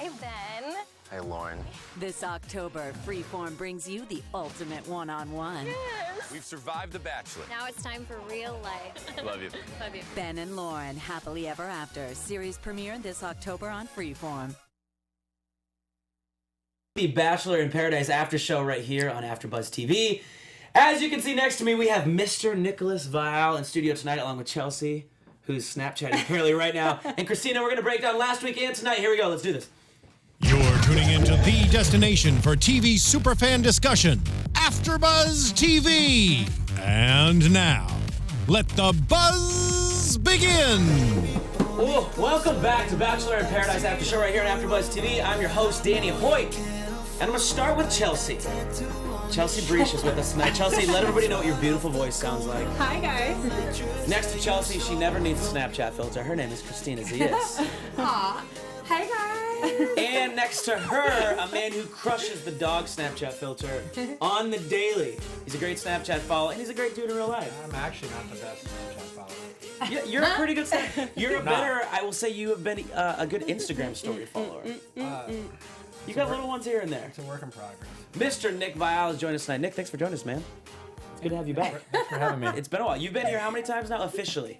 Hi, Ben. Hey, Lauren. This October, Freeform brings you the ultimate one-on-one. Yes. We've survived The Bachelor. Now it's time for real life. Love you. Love you. Ben and Lauren, Happily Ever After. Series premiere this October on Freeform. The Bachelor in Paradise after show right here on AfterBuzz TV. As you can see next to me, we have Mr. Nicholas Viall in studio tonight, along with Chelsea, who's Snapchatting apparently right now, and Christina. We're going to break down last week and tonight. Here we go. Let's do this. You're tuning into the destination for TV superfan discussion, AfterBuzz TV. And now, let the buzz begin. Oh, welcome back to Bachelor in Paradise after show right here on AfterBuzz TV. I'm your host, Danny Hoyt, and I'm going to start with Chelsea. Chelsea Breach is with us tonight. Chelsea, let everybody know what your beautiful voice sounds like. Hi, guys. Next to Chelsea, she never needs a Snapchat filter. Her name is Christina Zias. Aw. Hi, guys. And next to her, a man who crushes the dog Snapchat filter on the daily. He's a great Snapchat follower, and he's a great dude in real life. I'm actually not the best Snapchat follower. Yeah, you're a pretty good You're a better, I will say you have been a good Instagram story follower. You got little ones here and there. It's a work in progress. Mr. Nick Viall has joined us tonight. Nick, thanks for joining us, man. It's good to have you back. Thanks for having me. It's been a while. You've been here how many times now, officially?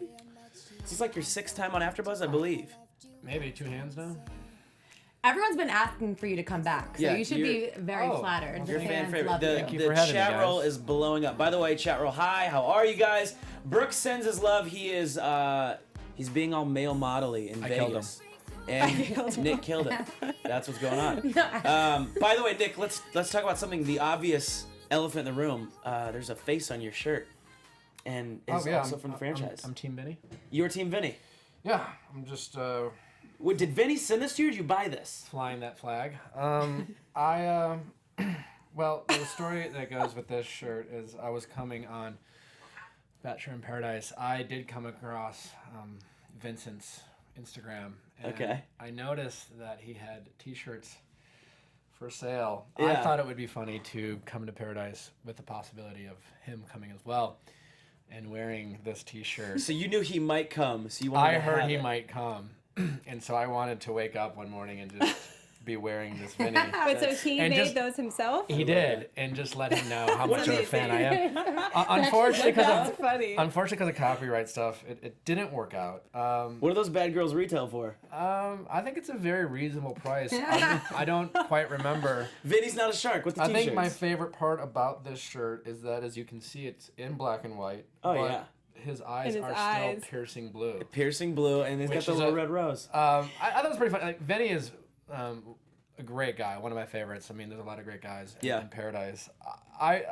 This is like your 6th time on AfterBuzz, I believe. Maybe 2 hands now. Everyone's been asking for you to come back, so Yeah, you should be very flattered. You're The a fan fans favorite. love Thank you. you for The having me, chat guys. roll is blowing up. By the way, chat roll, hi, how are you guys? Brooks sends his love. He is, he's being all male model-y in I Vegas. killed him. And Nick killed it. That's what's going on. By the way, Nick, let's talk about something, the obvious elephant in the room. There's a face on your shirt, and it's also from the franchise. I'm Team Vinny. You're Team Vinny. Yeah, I'm just What, did Vinny send this to you, or did you buy this? flying that flag. Well, the story that goes with this shirt is I was coming on Bachelor in Paradise. I did come across Vincent's Instagram. And Okay. I noticed that he had T-shirts for sale. Yeah. I thought it would be funny to come to Paradise with the possibility of him coming as well and wearing this T-shirt. So you knew he might come, so you wanted I to heard have he it. might come, and so I wanted to wake up one morning and just be wearing this Vinny. But so he And made just- those himself? He did, and just let him know how much of a fan I am. That's Unfortunately, funny. because of copyright stuff, it didn't work out. What do those bad girls retail for? I think it's a very reasonable price. I don't quite remember. Vinny's not a shark with the I t-shirts. think my favorite part about this shirt is that, as you can see, it's in black and white. Oh, but yeah. his eyes And his are eyes. still piercing blue. Piercing blue, and he's got Which the is little a- red rose. I thought it was pretty fun. Like, Vinny is a great guy, one of my favorites. I mean, there's a lot of great guys in Paradise. I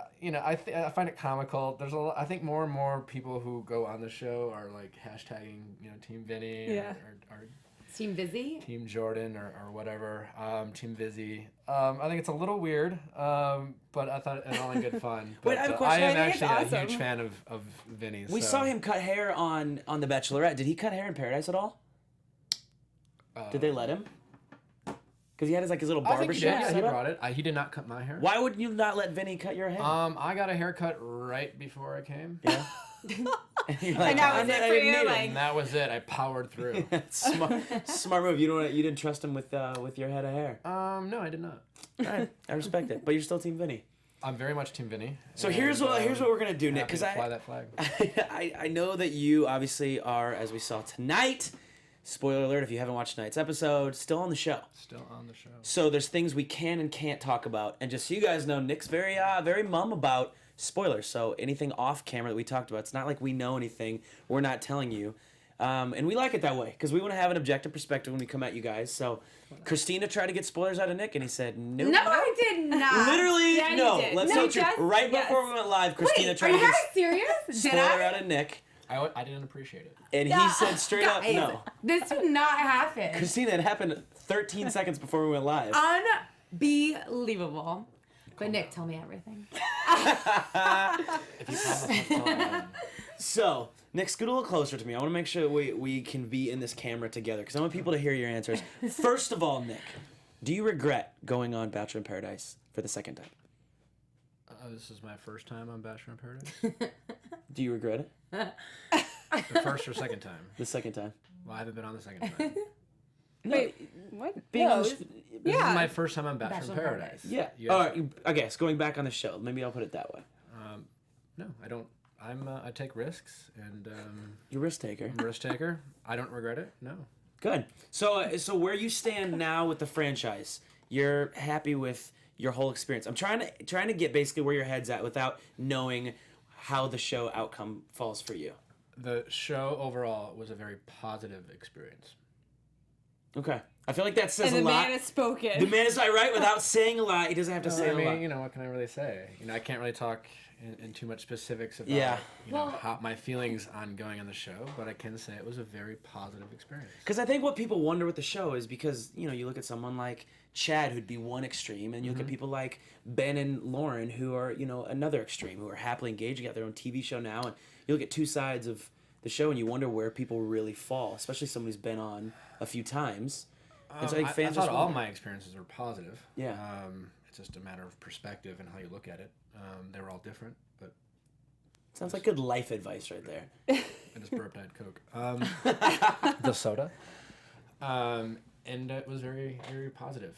find it comical. There's I think more and more people who go on the show are like hashtagging, Team Vinny or Team Busy? Team Jordan or whatever, Team Vizzy. I think it's a little weird, but I thought it all in good fun. Wait, But, I have a question. I I am think it's actually a awesome. huge fan of Vinny's. We saw him cut hair on The Bachelorette. Did he cut hair in Paradise at all? Did they let him? Because he had his little I think barber he shop did. Yeah, he setup. brought it. He did not cut my hair. Why would you not let Vinny cut your hair? I got a haircut right before I came. Yeah. And you're like, And that was I it for didn't you, need him. like- And that was it. I powered through. Smart move. You didn't trust him with your head of hair. No, I did not. All right, I respect it. But you're still Team Vinny. I'm very much Team Vinny. So here's what we're gonna do, Nick. Because Because fly that flag. I know that you obviously are, as we saw tonight. Spoiler alert: if you haven't watched tonight's episode, still on the show. Still on the show. So there's things we can and can't talk about, and just so you guys know, Nick's very mum about spoilers. So anything off camera that we talked about, it's not like we know anything. We're not telling you, and we like it that way because we want to have an objective perspective when we come at you guys. So Christina tried to get spoilers out of Nick, and he said nope. No, I did not. Literally, Yeah, you no. did. Let's No, tell the truth. just- Right yes. before we went live, Christina Wait, tried are to you get guys serious? Did spoiler I? out of Nick, I didn't appreciate it. and he said straight up Guys, no. This did not happen. Christina, it happened 13 seconds before we went live. Unbelievable. But Nick, tell me everything. If you promise, I'll tell you. So, Nick, scoot a little closer to me. I want to make sure we can be in this camera together because I want people to hear your answers. First of all, Nick, do you regret going on Bachelor in Paradise for the second time? This is my first time on Bachelor in Paradise. Do you regret it? The first or second time? The second time? Well, I haven't been on the second time. Wait, what? Being No, on the it's- This Yeah. is my first time on Bachelor in Bachelor in Paradise. Paradise. Yeah. All right. I guess going back on the show, maybe I'll put it that way. No, I don't. I take risks, and You're a risk taker. I'm a risk taker. I don't regret it. No. Good. So where you stand now with the franchise, you're happy with your whole experience. I'm trying to get basically where your head's at without knowing how the show outcome falls for you. The show overall was a very positive experience. Okay. I feel like that says And a the lot. man has spoken. The man is right without saying a lot. He doesn't have to say I a lot. mean, you know, what can I really say? You know, I can't really talk in too much specifics about Yeah. you know, how my feelings on going on the show, but I can say it was a very positive experience. Because I think what people wonder with the show is because, you know, you look at someone like Chad, who'd be one extreme, and you look at people like Ben and Lauren, who are, you know, another extreme, who are happily engaged, got their own TV show now, and you look at two sides of the show, and you wonder where people really fall, especially someone who's been on a few times. And so I think I fans thought just all wonder. my experiences were positive. Yeah. It's just a matter of perspective and how you look at it. They were all different, but Sounds like good life advice right there. I just burped. I had Coke. The soda. And it was very, very positive.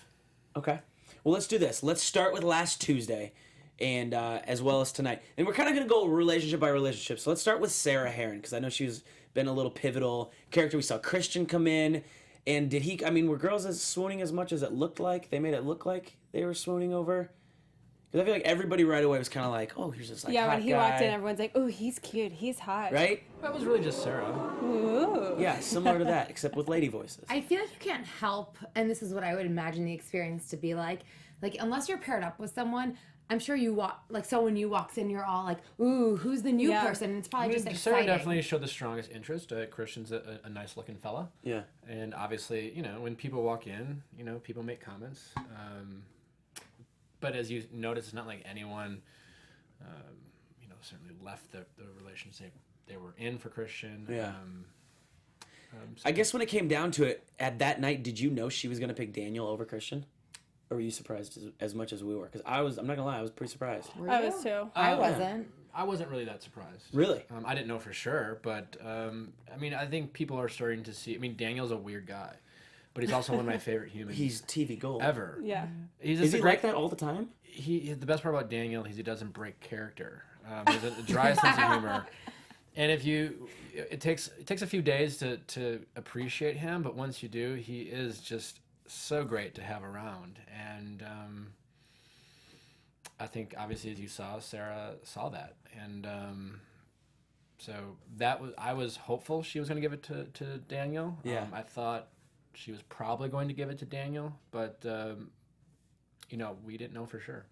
Okay. Well, let's do this. Let's start with last Tuesday, and as well as tonight. And we're kind of going to go relationship by relationship. So let's start with Sarah Heron, because I know she's been a little pivotal character. We saw Christian come in, and did he? I mean, were girls as swooning as much as it looked like? They made it look like they were swooning over. Because I feel like everybody right away was kind of like, oh, here's this like yeah, hot when he guy. walked in, everyone's like, "Oh, he's cute. He's hot." Right? That was really just Sarah. Ooh. Yeah, similar to that, except with lady voices. I feel like you can't help, and this is what I would imagine the experience to be like unless you're paired up with someone, I'm sure you walk, like someone new walks in, you're all like, ooh, who's the new Yeah. person? And it's probably just Sarah exciting. definitely showed the strongest interest. Christian's a nice looking fella. Yeah. And obviously, you know, when people walk in, you know, people make comments. But as you notice, it's not like anyone, you know, certainly left the relationship they were in for Christian. Yeah. So I guess when it came down to it, at that night, did you know she was going to pick Daniel over Christian? Or were you surprised as much as we were? Because I'm not going to lie, I was pretty surprised. Were I you? was too. I wasn't. I wasn't really that surprised. Really? I didn't know for sure, but I mean, I think people are starting to see. I mean, Daniel's a weird guy, but he's also one of my favorite humans. He's TV gold. ever. Yeah. He's Is just he a great like that all the time? The best part about Daniel is he doesn't break character. He has a dry sense of humor, and it takes a few days to appreciate him, but once you do, he is just so great to have around. And I think obviously, as you saw, Sarah saw that, and so I was hopeful she was going to give it to Daniel. Yeah. I thought she was probably going to give it to Daniel, but you know, we didn't know for sure.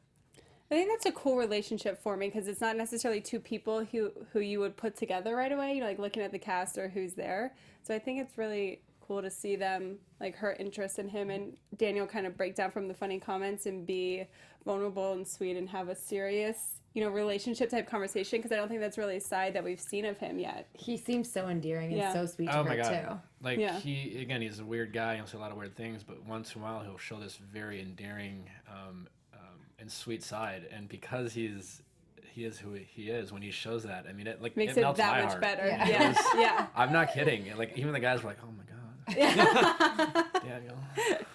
I think that's a cool relationship for me because it's not necessarily two people who you would put together right away, you know, like looking at the cast or who's there. So I think it's really cool to see them, like her interest in him and Daniel kind of break down from the funny comments and be vulnerable and sweet and have a serious, you know, relationship type conversation, because I don't think that's really a side that we've seen of him yet. He seems so endearing and Yeah. so sweet to Oh her my god! too. Like Yeah. he's a weird guy. He'll say a lot of weird things, but once in a while he'll show this very endearing and sweet side. And because he is who he is, when he shows that, I mean, it like Makes it it melts that my much heart. better. Yeah. Yeah. Yeah. I'm not kidding. Like even the guys were like, "Oh my god, Daniel."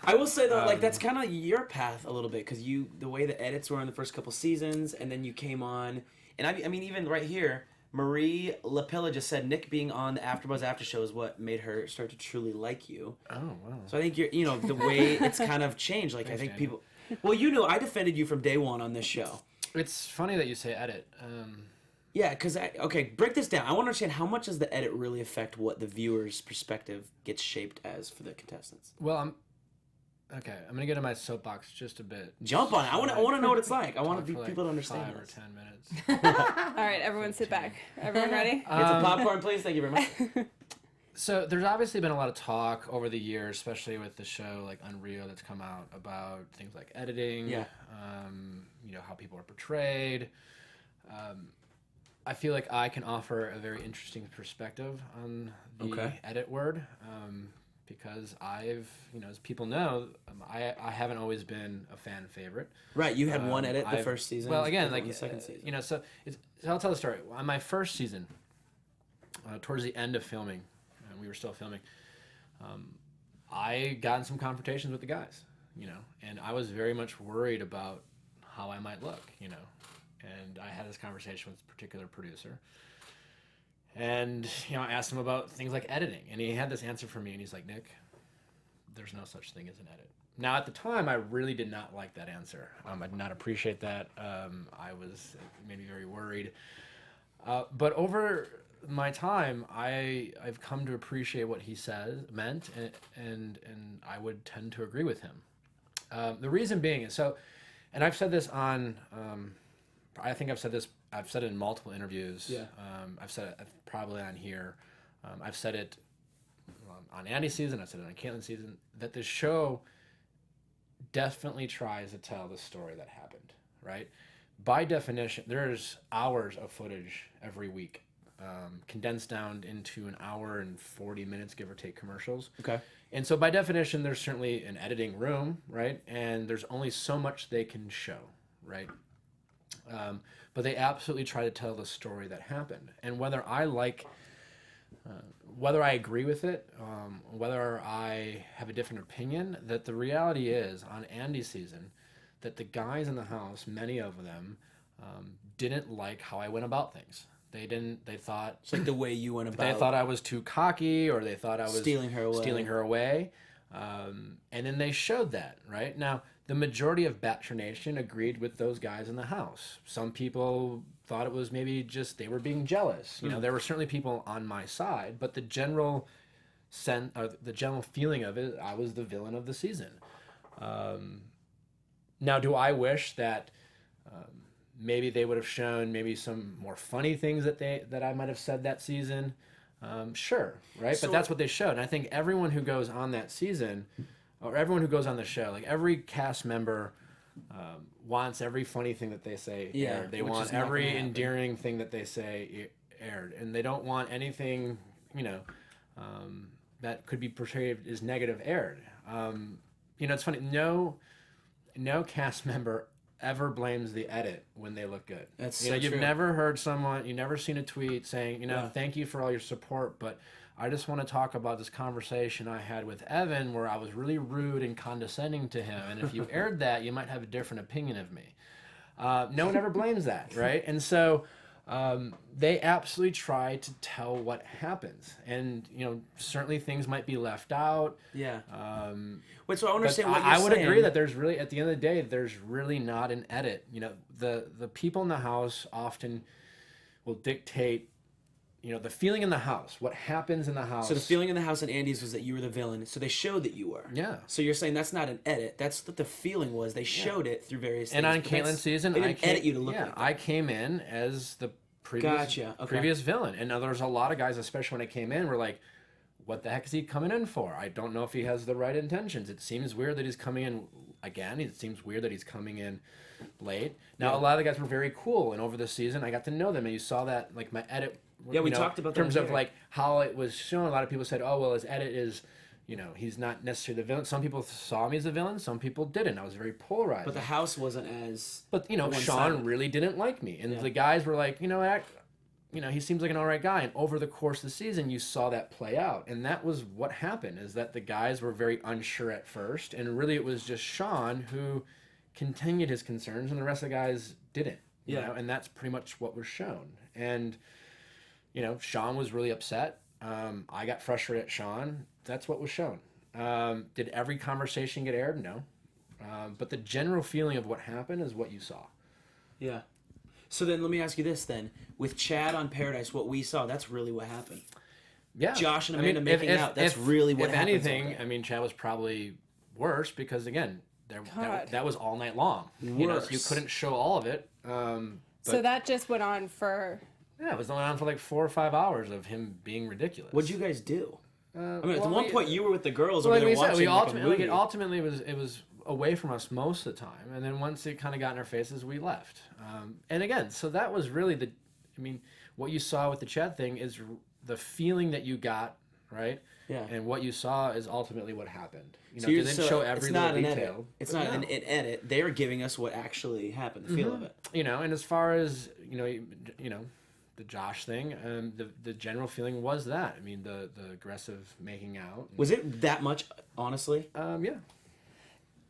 I will say though, like that's kind of your path a little bit, because the way the edits were in the first couple seasons, and then you came on, and I mean even right here, Marie LaPilla just said Nick being on the AfterBuzz After Show is what made her start to truly like you. Oh wow. So I think you know the way it's kind of changed. Like I think Daniel. people, well, you know, I defended you from day one on this show. It's funny that you say edit. Yeah, because okay, break this down. I want to understand, how much does the edit really affect what the viewer's perspective gets shaped as for the contestants? Well, I'm gonna get in my soapbox just a bit. Jump on it. I want to know what it's like. I want Talk for like people to understand 5 or this. 10 minutes. All right, everyone sit back. Everyone ready? Get some popcorn, please. Thank you very much. So there's obviously been a lot of talk over the years, especially with the show like Unreal that's come out, about things like editing. Yeah. You know, how people are portrayed. I feel like I can offer a very interesting perspective on the edit word, because I've, you know, as people know, I haven't always been a fan favorite. Right, you had one edit the I've- first season. Well, again, one like the second season. you know, so I'll tell the story. On my first season, towards the end of filming, we were still filming. I got in some confrontations with the guys, and I was very much worried about how I might look, and I had this conversation with a particular producer, and, I asked him about things like editing, and he had this answer for me, and he's like, Nick, there's no such thing as an edit. Now, at the time, I really did not like that answer. I did not appreciate that. It made me very worried. But over my time, I've come to appreciate what he meant, and I would tend to agree with him. The reason being is and I've said this on, I think I've said it in multiple interviews. Yeah. I've said it probably on here. I've said it on Andy's season, I've said it on Caitlin's season, that this show definitely tries to tell the story that happened, right? By definition, there's hours of footage every week, condensed down into an hour and 40 minutes, give or take, commercials. Okay. And so by definition, there's certainly an editing room, right? And there's only so much they can show, right? But they absolutely try to tell the story that happened. And whether I agree with it, whether I have a different opinion, that the reality is, on Andy's season, that the guys in the house, many of them, didn't like how I went about things. They thought... It's like the way you went about... They thought I was too cocky, or they thought I was... Stealing her away. And then they showed that, right? Now, the majority of Bachelor Nation agreed with those guys in the house. Some people thought it was maybe just they were being jealous. There were certainly people on my side, but the general feeling of it, I was the villain of the season. Now, do I wish that maybe they would have shown maybe some more funny things that I might have said that season? Sure, right? But that's what they showed. And I think everyone who goes on that season, or everyone who goes on the show, like every cast member wants every funny thing that they say aired. They want every endearing thing that they say aired. And they don't want anything, that could be portrayed as negative aired. It's funny. No cast member ever blames the edit when they look good. That's so you've true. Never heard someone, you've never seen a tweet saying, thank you for all your support, but I just want to talk about this conversation I had with Evan where I was really rude and condescending to him, and if you aired that, you might have a different opinion of me. No one ever blames that, right? And so they absolutely try to tell what happens, and certainly things might be left out. Yeah. Wait, so I understand what you're I would saying. agree that there's really, at the end of the day, there's really not an edit. The people in the house often will dictate, the feeling in the house, what happens in the house. So the feeling in the house at Andy's was that you were the villain, so they showed that you were. Yeah. So you're saying that's not an edit. That's what the feeling was. They showed it through various things. And on Caitlin's season, they didn't edit you to look like that. I came in as the previous villain. And now there's a lot of guys, especially when I came in, were like, what the heck is he coming in for? I don't know if he has the right intentions. It seems weird that he's coming in again. It seems weird that he's coming in late. Now, a lot of the guys were very cool, and over the season, I got to know them, and you saw that, like, my edit... Yeah, we talked about that in terms of, here. like, how it was shown. A lot of people said, oh, well, his edit is... he's not necessarily the villain. Some people saw me as a villain. Some people didn't. I was very polarized. But the house wasn't as... But, Sean really didn't like me. And the guys were like, he seems like an all right guy. And over the course of the season, you saw that play out. And that was what happened, is that the guys were very unsure at first. And really it was just Sean who continued his concerns, and the rest of the guys didn't. You know? And that's pretty much what was shown. And, Sean was really upset. I got frustrated at Sean. That's what was shown. Did every conversation get aired? No. But the general feeling of what happened is what you saw. Yeah. So then let me ask you this then. With Chad on Paradise, what we saw, that's really what happened. Yeah. Josh and Amanda making out, that's really what happened. If anything, Chad was probably worse because, again, that was all night long. Worse. You couldn't show all of it. So that just went on for... Yeah, it was on for like 4 or 5 hours of him being ridiculous. What'd you guys do? At well, one point you were with the girls Well, over there like we said, watching a movie. ultimately it was away from us most of the time, and then once it kind of got in our faces, we left. And again, so that was really what you saw with the Chad thing is the feeling that you got, right? Yeah. And what you saw is ultimately what happened. So they didn't show every it's not little an detail. edit. It's not an edit. They are giving us what actually happened, the feel of it. And as far as the Josh thing, the general feeling was that. I mean, the aggressive making out. Was it that much, honestly? Yeah.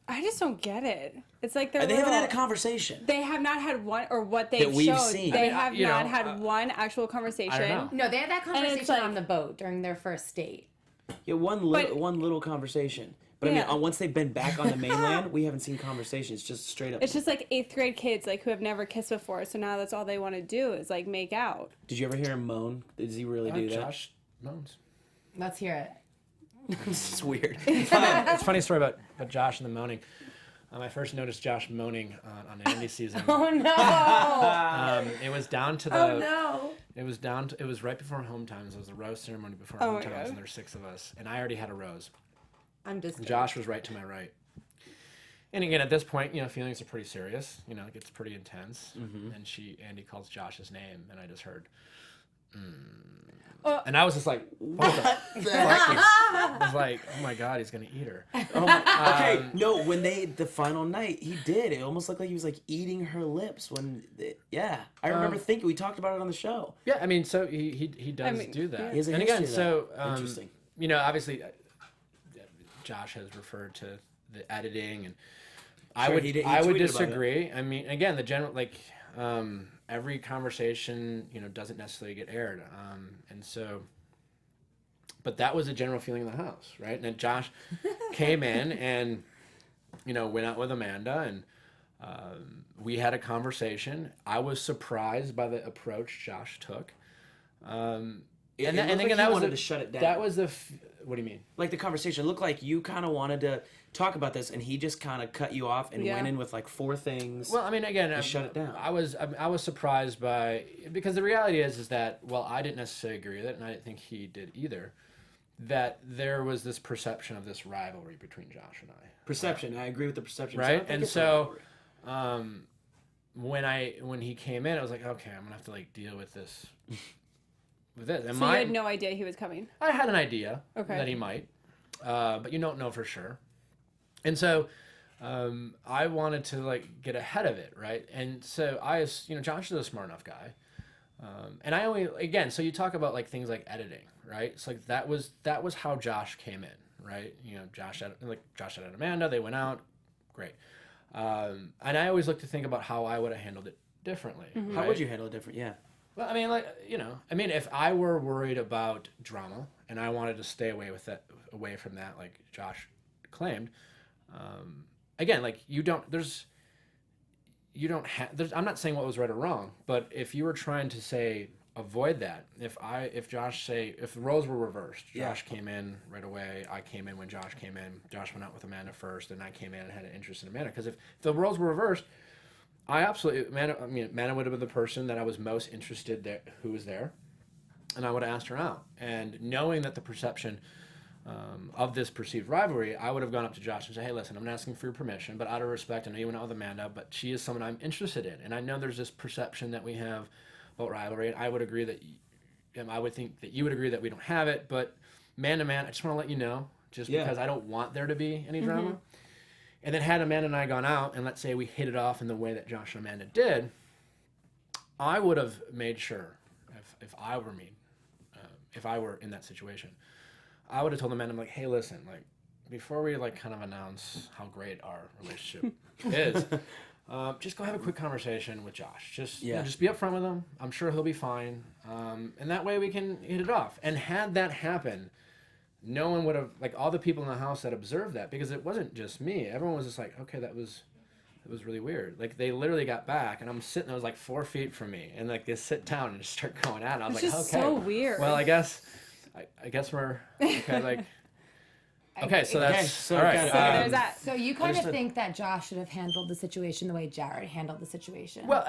I just don't get it. It's like they're They haven't had a little- conversation. They have not had one, or what they've That we've showed. seen. They I mean, have you know, not had one actual conversation. I don't know. No, they had that And it's conversation like- on the boat during their first date. Yeah, one little conversation. But I Yeah. mean, once they've been back on the mainland, we haven't seen conversations. Just straight up. It's just like 8th grade kids like who have never kissed before, so now that's all they want to do is like make out. Did you ever hear him moan? Does he really do that? Josh moans. Let's hear it. It's weird. It's a funny story about Josh and the moaning. I first noticed Josh moaning on the Andy season. Oh no! It was down to the. Oh no! It was right before home times. It was a rose ceremony before Oh home my times, God. and there were 6 of us, and I already had a rose. I'm just. Josh was right to my right. And again, at this point, feelings are pretty serious. It gets pretty intense. Mm-hmm. And Andy calls Josh's name, and I just heard, Oh. and I was just like, what the fuck? I was like, oh my God, he's gonna eat her. Okay, no, when the final night, he did. It almost looked like he was like eating her lips I remember thinking, we talked about it on the show. Yeah, I mean, so he does mean, do that. He has a And again, history of that. so Interesting. Obviously, Josh has referred to the editing, and I Sure, would he I would tweeted about it. disagree. I mean, again, the general every conversation doesn't necessarily get aired, and so. But that was a general feeling in the house, right? And then Josh came in and went out with Amanda, and we had a conversation. I was surprised by the approach Josh took. And It again, looked like that he was wanted to shut it down. That was what do you mean? Like the conversation looked like you kind of wanted to talk about this, and he just kind of cut you off and Yeah. went in with like 4 things. Well, I mean, again, shut it down. I was surprised because the reality is that I didn't necessarily agree with it, and I didn't think he did either. That there was this perception of this rivalry between Josh and I. Perception. I agree with the perception. Right? I don't think And it's a so, rivalry. when he came in, I was like, okay, I'm gonna have to like deal with this. And So you had no idea he was coming. I had an idea Okay. that he might, but you don't know for sure. And so I wanted to like get ahead of it, right? And so Josh is a smart enough guy. And I only, again, so you talk about like things like editing, right? It's like that was how Josh came in, right? Josh had Amanda, they went out, great. And I always look to think about how I would have handled it differently. Mm-hmm. How right? would you handle it different? Yeah. Well, I mean, if I were worried about drama and I wanted to stay away from that, like Josh claimed, again, like I'm not saying what was right or wrong, but if you were trying to say avoid that, if the roles were reversed, Josh came in right away, I came in when Josh came in, Josh went out with Amanda first, and I came in and had an interest in Amanda, because if the roles were reversed, Amanda would have been the person that I was most interested there, who was there, and I would have asked her out. And knowing that the perception of this perceived rivalry, I would have gone up to Josh and said, hey, listen, I'm not asking for your permission, but out of respect, I know you went out with Amanda, but she is someone I'm interested in. And I know there's this perception that we have about rivalry, and I would agree that, I would think that you would agree that we don't have it, but man to man, I just want to let you know, because I don't want there to be any drama. And then had Amanda and I gone out, and let's say we hit it off in the way that Josh and Amanda did, I would have made sure, if I were me, if I were in that situation, I would have told Amanda, I'm like, hey, listen, like, before we like kind of announce how great our relationship is, just go have a quick conversation with Josh. Just be upfront with him. I'm sure he'll be fine, and that way we can hit it off. And had that happen, no one would have, like, all the people in the house that observed that, because it wasn't just me. Everyone was just like, okay, that was really weird. Like, they literally got back, and I'm sitting there, it was like 4 feet from me, and like they sit down and just start going at it. I was It's like, just okay, so weird. well, I guess we're okay. Like, okay, so that's so all right. got it. So there's that. So you kind of Understood. think that Josh should have handled the situation the way Jared handled the situation. Well,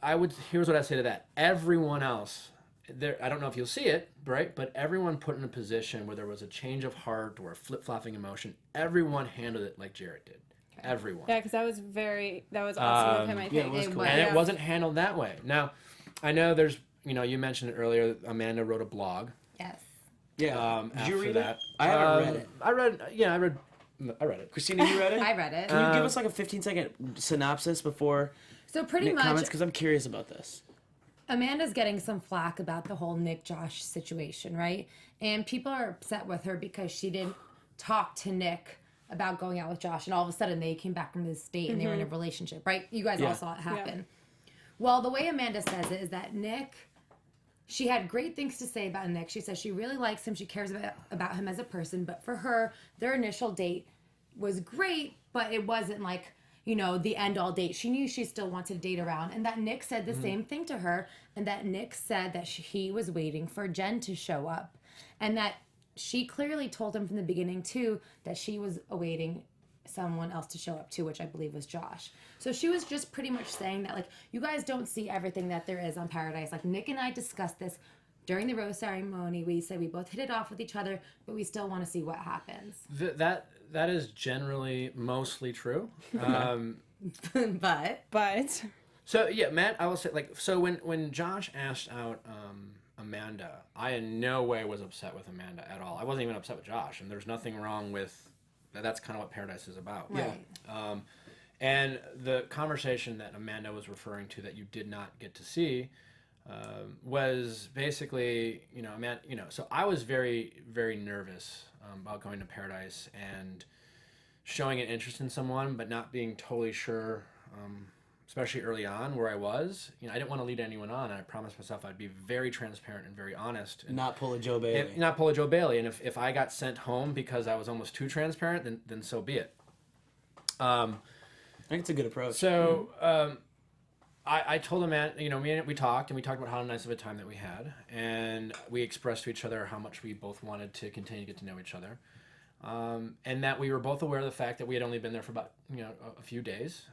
I would. Here's what I say to that. Everyone else, there. I don't know if you'll see it, right? But everyone put in a position where there was a change of heart or a flip-flopping emotion. Everyone handled it like Jared did. Everyone. Yeah, because that was awesome of him, I think. it was cool. And Yeah. it wasn't handled that way. Now, I know there's. You mentioned it earlier. Amanda wrote a blog. yes. Yeah. Did you after read that. it? I haven't read it. I read it. Christina, you read it? I read it. Can you give us like a 15-second synopsis before So pretty Nick much, comments? Because I'm curious about this. Amanda's getting some flack about the whole Nick Josh situation, right? And people are upset with her because she didn't talk to Nick about going out with Josh, and all of a sudden they came back from this date and they were in a relationship, right? You guys all saw it happen. Well, the way Amanda says it is that Nick, she had great things to say about Nick. She says she really likes him. She cares about him as a person. But for her, their initial date was great, but it wasn't like, you know, the end-all date. She knew she still wanted to date around. And that Nick said the same thing to her. And that Nick said that he was waiting for Jen to show up. And that she clearly told him from the beginning, too, that she was awaiting someone else to show up too, which I believe was Josh. So she was just pretty much saying that, like, you guys don't see everything that there is on Paradise. Like, Nick and I discussed this during the rose ceremony. We said we both hit it off with each other, but we still want to see what happens. That is generally mostly true. But So yeah, Matt, I will say, like, so when Josh asked out Amanda, I in no way was upset with Amanda at all. I wasn't even upset with Josh, and there's nothing wrong with that's kind of what Paradise is about. Right. And the conversation that Amanda was referring to that you did not get to see was basically, you know, Amanda, you know, so I was very, very nervous about going to Paradise and showing an interest in someone, but not being totally sure, especially early on where I was. You know, I didn't want to lead anyone on, and I promised myself I'd be very transparent and very honest. And Not pull a Joe Bailey. not pull a Joe Bailey. And if I got sent home because I was almost too transparent, then so be it. I think it's a good approach. So I told him, man, you know, we talked about how nice of a time that we had, and we expressed to each other how much we both wanted to continue to get to know each other, and that we were both aware of the fact that we had only been there for about, you know, a few days,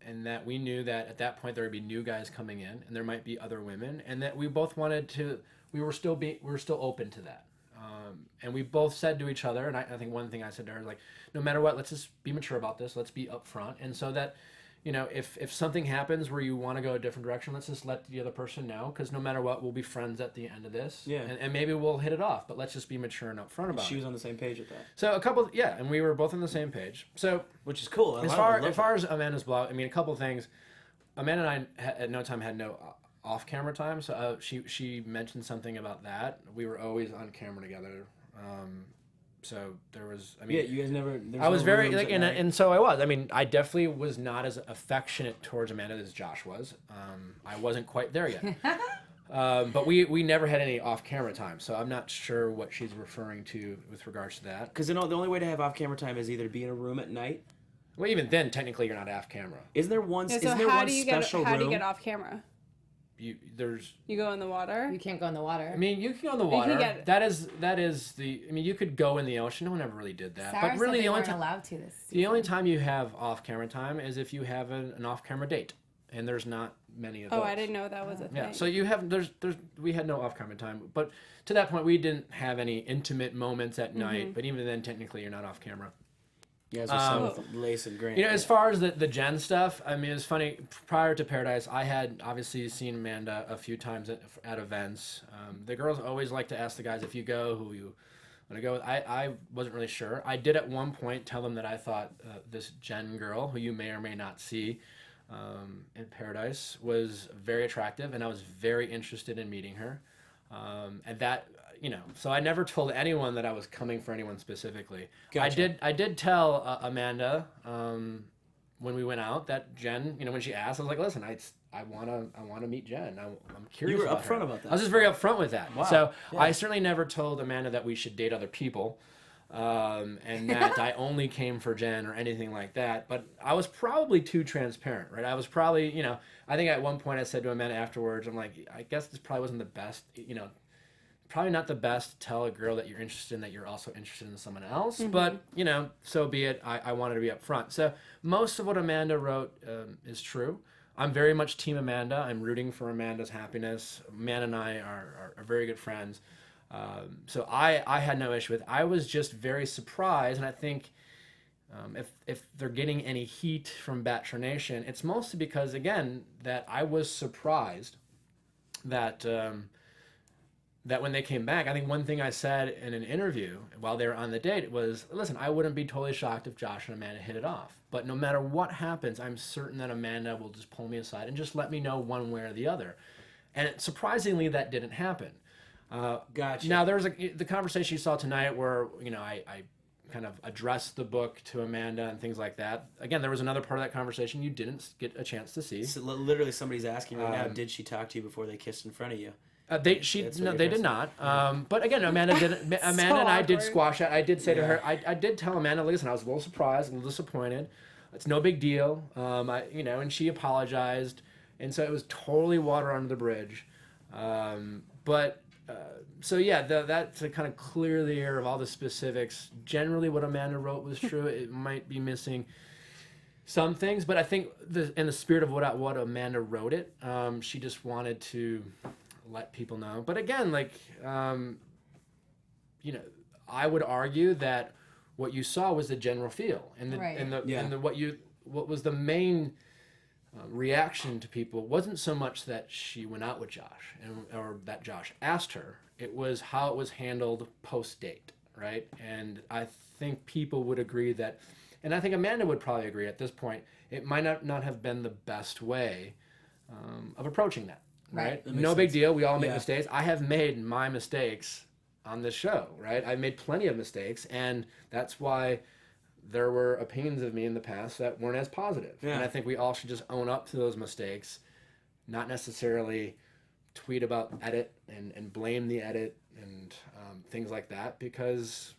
and that we knew that at that point there would be new guys coming in, and there might be other women, and that we both wanted to. We were still open to that. And we both said to each other, and I think one thing I said to her, like, no matter what, let's just be mature about this. Let's be upfront. And so that, you know, if something happens where you want to go a different direction, let's just let the other person know. Because no matter what, we'll be friends at the end of this. Yeah. And maybe we'll hit it off. But let's just be mature and upfront about it. She was on the same page with that. So and we were both on the same page. So Which is cool. as far as Amanda's blog, I mean, a couple of things. Amanda and I at no time had no off-camera time. So she mentioned something about that. We were always on camera together. So there was, I mean, Yeah, you guys never. I was very like, and so I was. I mean, I definitely was not as affectionate towards Amanda as Josh was. I wasn't quite there yet. But we never had any off-camera time, so I'm not sure what she's referring to with regards to that. Because the only way to have off-camera time is either be in a room at night. Well, even then, technically, you're not off-camera. Isn't there one? yeah, so isn't there how one do you special get how room? do you get off camera? You go in the water. You can't go in the water. I mean, you can go in the You can water. get- That is the. I mean, you could go in the ocean. No one ever really did that. Sarah but really, said they the only weren't time allowed to this. the only time you have off-camera time is if you have an off-camera date, and there's not many of those. Oh, I didn't know that was a thing. Yeah, so you have we had no off-camera time, but to that point we didn't have any intimate moments at night. But even then, technically, you're not off-camera. You guys were with Lace and Grant. You know, as far as the Jen stuff, I mean, it's funny. Prior to Paradise, I had obviously seen Amanda a few times at events. The girls always like to ask the guys if you go, who you want to go with. I wasn't really sure. I did at one point tell them that I thought this Jen girl, who you may or may not see in Paradise, was very attractive, and I was very interested in meeting her. And that, you know, so I never told anyone that I was coming for anyone specifically. Gotcha. I did tell Amanda when we went out that Jen, you know, when she asked, I was like, listen, I want to meet Jen. I'm curious. You were about her. upfront about that. I was just very upfront with that. Wow. So Yeah. I certainly never told Amanda that we should date other people. And that I only came for Jen or anything like that. But I was probably too transparent, right? I was probably, you know, I think at one point I said to Amanda afterwards, I'm like, I guess this probably wasn't the best, you know, probably not the best to tell a girl that you're interested in that you're also interested in someone else. But, you know, so be it. I wanted to be upfront. So most of what Amanda wrote is true. I'm very much Team Amanda. I'm rooting for Amanda's happiness. Amanda and I are very good friends. So I had no issue with it. I was just very surprised, and I think if they're getting any heat from Bachelor Nation, it's mostly because, again, that I was surprised that that when they came back, I think one thing I said in an interview while they were on the date was, listen, I wouldn't be totally shocked if Josh and Amanda hit it off. But no matter what happens, I'm certain that Amanda will just pull me aside and just let me know one way or the other. And surprisingly, that didn't happen. Gotcha. Now, there was the conversation you saw tonight where, you know, I kind of address the book to Amanda and things like that. Again, there was another part of that conversation you didn't get a chance to see. So literally, somebody's asking right now, did she talk to you before they kissed in front of you? They did not. But again, Amanda did. Amanda and I did squash it. I did say to her, I did tell Amanda, listen, I was a little surprised, a little disappointed. It's no big deal. And she apologized, and so it was totally water under the bridge. That to kind of clear the air of all the specifics. Generally, what Amanda wrote was true. It might be missing some things, but I think in the spirit of what Amanda wrote it, she just wanted to let people know. But again, I would argue that what you saw was the general feel, what was the main reaction to people wasn't so much that she went out with Josh or that Josh asked her. It was how it was handled post-date, right? And I think people would agree that, and I think Amanda would probably agree at this point, it might not have been the best way of approaching that, right? No big deal. We all make mistakes. I have made my mistakes on this show, right? I've made plenty of mistakes, and that's why there were opinions of me in the past that weren't as positive. Yeah. And I think we all should just own up to those mistakes, not necessarily tweet about edit and blame the edit and things like that, because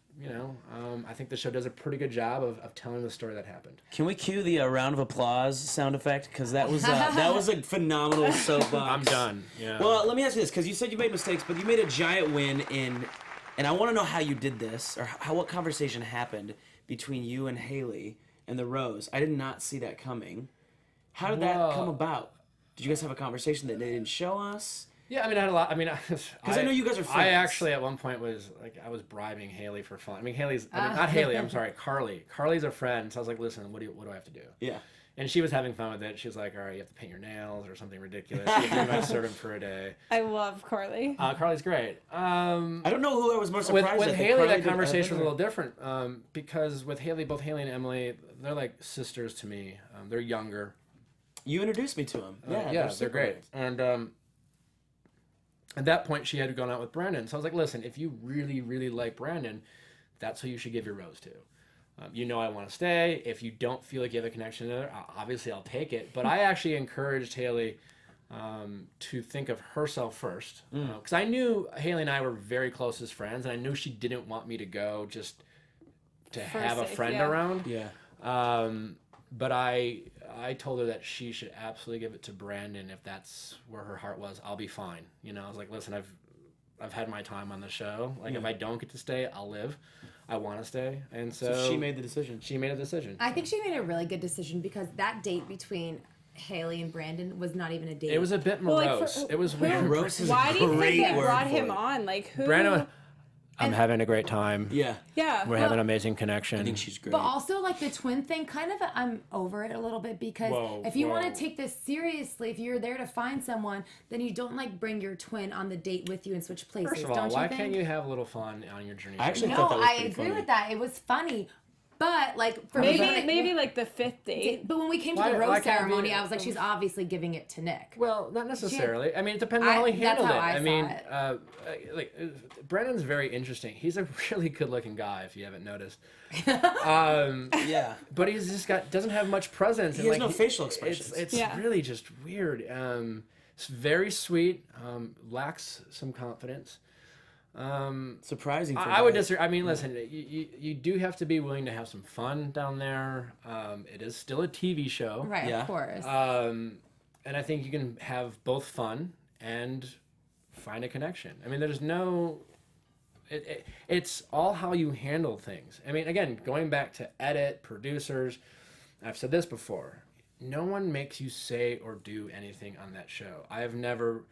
I think the show does a pretty good job of telling the story that happened. Can we cue the round of applause sound effect? Because that was a phenomenal soapbox. I'm done. Yeah. Well, let me ask you this, because you said you made mistakes, but you made a giant win and I want to know how you did this, or what conversation happened between you and Haley and the Rose. I did not see that coming. How did that come about? Did you guys have a conversation that they didn't show us? Yeah, I had a lot. Because I know you guys are friends. I actually at one point was I was bribing Haley for fun. Not Haley. I'm sorry, Carly. Carly's a friend, so I was like, listen, what do I have to do? Yeah. And she was having fun with it. She was like, all right, you have to paint your nails or something ridiculous. You might serve him for a day. I love Carly. Carly's great. I don't know who I was more surprised with Haley, that conversation was a little different because with Haley, both Haley and Emily, they're like sisters to me. They're younger. You introduced me to them. Yeah, they're great. And at that point, she had gone out with Brandon. So I was like, listen, if you really, really like Brandon, that's who you should give your rose to. I want to stay. If you don't feel like you have a connection there, obviously I'll take it. But I actually encouraged Haley to think of herself first. Because I knew Haley and I were very close as friends, and I knew she didn't want me to go just to have a friend around. Yeah. But I told her that she should absolutely give it to Brandon if that's where her heart was. I'll be fine. I was like, listen, I've had my time on the show. If I don't get to stay, I'll live. I want to stay. And so she made the decision. She made a decision. I think she made a really good decision because that date between Haley and Brandon was not even a date. It was a bit morose. It was weird. Morose is Why a do you think great they word brought for him it. on? Who? Brandon, I'm having a great time. Yeah. We're having an amazing connection. I think she's great. But also, the twin thing, kind of, I'm over it a little bit because if you want to take this seriously, if you're there to find someone, then you don't, bring your twin on the date with you and switch places. First of all, don't why you think? can't you have a little fun on your journey? I actually No, thought that was I pretty agree funny. with that. It was funny. But, for maybe me, the fifth date. But when we came to the rose ceremony, I was like, she's obviously giving it to Nick. Well, not necessarily. It depends on how he handled it. Brandon's very interesting. He's a really good-looking guy, if you haven't noticed. Yeah. But he's just doesn't have much presence. He has no facial expressions. It's really just weird. It's very sweet. Lacks some confidence. Surprising. For I would disagree. Listen, you do have to be willing to have some fun down there. It is still a TV show, Right, of course. and I think you can have both fun and find a connection. There's no. It's all how you handle things. Again, going back to edit, producers, I've said this before. No one makes you say or do anything on that show. I have never